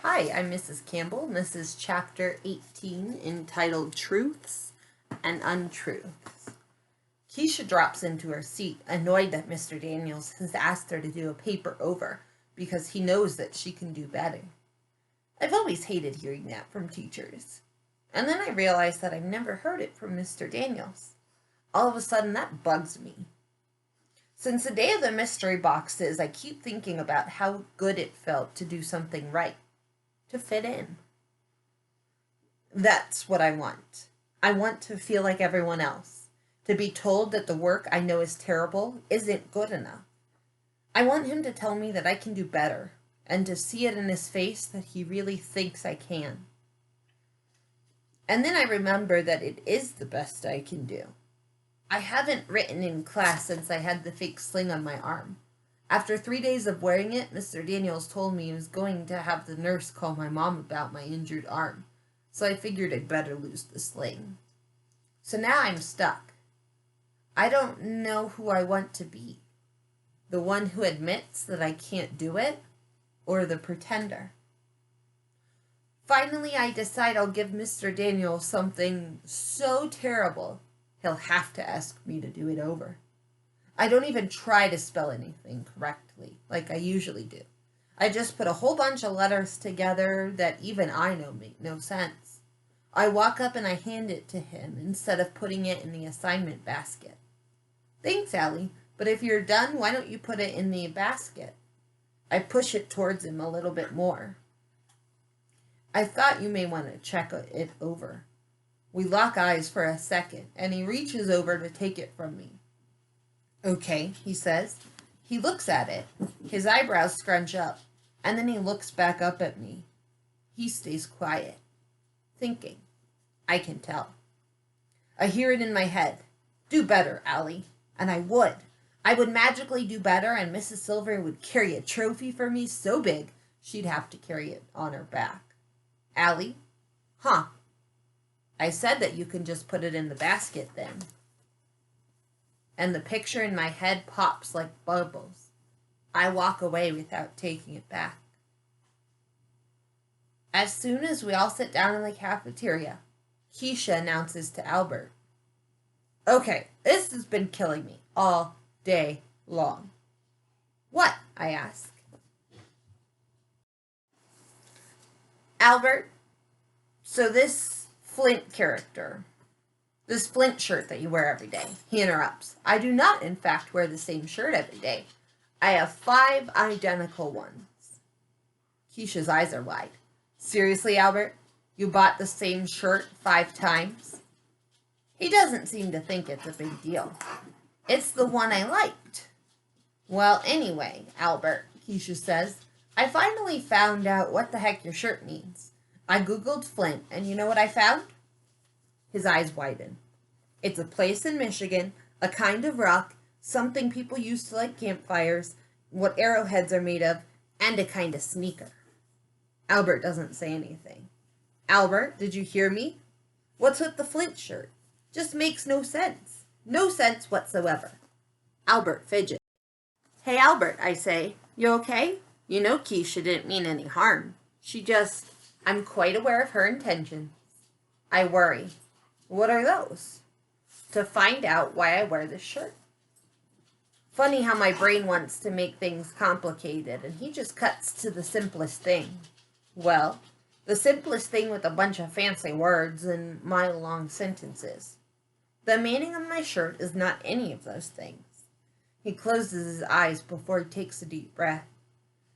Hi, I'm Mrs. Campbell, and this is Chapter 18 entitled Truths and Untruths. Keisha drops into her seat, annoyed that Mr. Daniels has asked her to do a paper over because he knows that she can do better. I've always hated hearing that from teachers. And then I realized that I've never heard it from Mr. Daniels. All of a sudden, that bugs me. Since the day of the mystery boxes, I keep thinking about how good it felt to do something right. To fit in. That's what I want. I want to feel like everyone else. To be told that the work I know is terrible isn't good enough. I want him to tell me that I can do better, and to see it in his face that he really thinks I can. And then I remember that it is the best I can do. I haven't written in class since I had the fake sling on my arm. After 3 days of wearing it, Mr. Daniels told me he was going to have the nurse call my mom about my injured arm, so I figured I'd better lose the sling. So now I'm stuck. I don't know who I want to be. The one who admits that I can't do it, or the pretender. Finally, I decide I'll give Mr. Daniels something so terrible, he'll have to ask me to do it over. I don't even try to spell anything correctly, like I usually do. I just put a whole bunch of letters together that even I know make no sense. I walk up and I hand it to him instead of putting it in the assignment basket. Thanks, Allie, but if you're done, why don't you put it in the basket? I push it towards him a little bit more. I thought you may want to check it over. We lock eyes for a second, and he reaches over to take it from me. Okay, he says. He looks at it. His eyebrows scrunch up, and then he looks back up at me. He stays quiet, thinking. I can tell. I hear it in my head. Do better, Allie. And I would. I would magically do better, and Mrs. Silver would carry a trophy for me so big she'd have to carry it on her back. Allie? Huh. I said that you can just put it in the basket then. And the picture in my head pops like bubbles. I walk away without taking it back. As soon as we all sit down in the cafeteria, Keisha announces to Albert, Okay, this has been killing me all day long. What? I ask. Albert, so this Flint character, this Flint shirt that you wear every day, he interrupts. I do not, in fact, wear the same shirt every day. I have 5 identical ones. Keisha's eyes are wide. Seriously, Albert? You bought the same shirt 5 times? He doesn't seem to think it's a big deal. It's the one I liked. Well, anyway, Albert, Keisha says, I finally found out what the heck your shirt means. I Googled Flint, and you know what I found? His eyes widen. It's a place in Michigan, a kind of rock, something people use to light campfires, what arrowheads are made of, and a kind of sneaker. Albert doesn't say anything. Albert, did you hear me? What's with the Flint shirt? Just makes no sense. No sense whatsoever. Albert fidgets. Hey, Albert, I say, you okay? You know Keisha didn't mean any harm. I'm quite aware of her intentions. I worry. What are those? To find out why I wear this shirt. Funny how my brain wants to make things complicated, and he just cuts to the simplest thing. Well, the simplest thing with a bunch of fancy words and mile-long sentences. The meaning of my shirt is not any of those things. He closes his eyes before he takes a deep breath.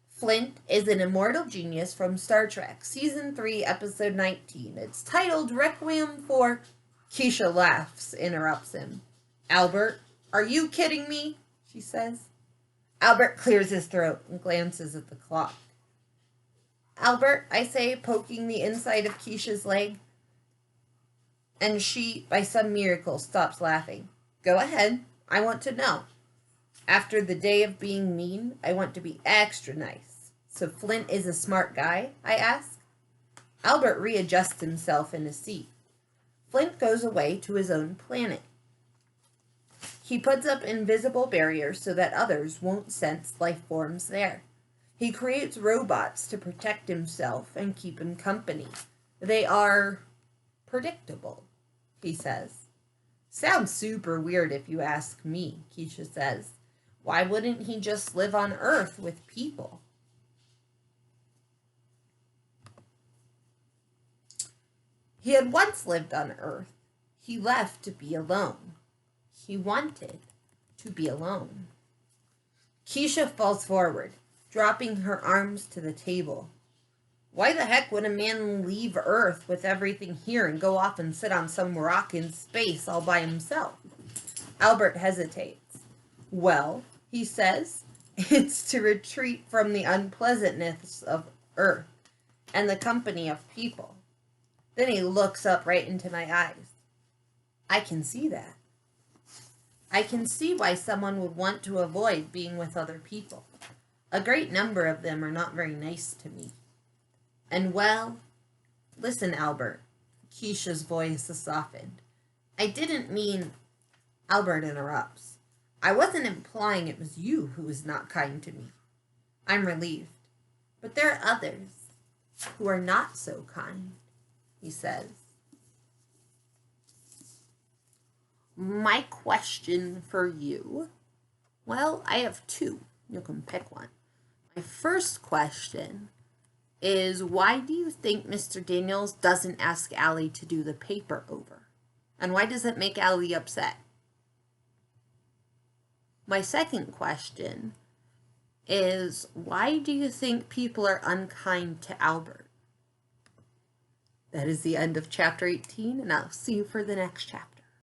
Flint is an immortal genius from Star Trek, Season 3, Episode 19. It's titled Requiem for... Keisha laughs, interrupts him. Albert, are you kidding me? She says. Albert clears his throat and glances at the clock. Albert, I say, poking the inside of Keisha's leg. And she, by some miracle, stops laughing. Go ahead. I want to know. After the day of being mean, I want to be extra nice. So Flint is a smart guy, I ask. Albert readjusts himself in his seat. Flint goes away to his own planet. He puts up invisible barriers so that others won't sense life forms there. He creates robots to protect himself and keep him company. They are predictable, he says. Sounds super weird if you ask me, Keisha says. Why wouldn't he just live on Earth with people? He had once lived on Earth. He left to be alone. He wanted to be alone. Keisha falls forward, dropping her arms to the table. Why the heck would a man leave Earth with everything here and go off and sit on some rock in space all by himself? Albert hesitates. Well, he says, it's to retreat from the unpleasantness of Earth and the company of people. Then he looks up right into my eyes. I can see that. I can see why someone would want to avoid being with other people. A great number of them are not very nice to me. And well, listen, Albert. Keisha's voice is softened. I didn't mean... Albert interrupts. I wasn't implying it was you who was not kind to me. I'm relieved. But there are others who are not so kind, he says. My question for you, well, I have two. You can pick one. My first question is, why do you think Mr. Daniels doesn't ask Allie to do the paper over? And why does it make Allie upset? My second question is, why do you think people are unkind to Albert? That is the end of chapter 18, and I'll see you for the next chapter.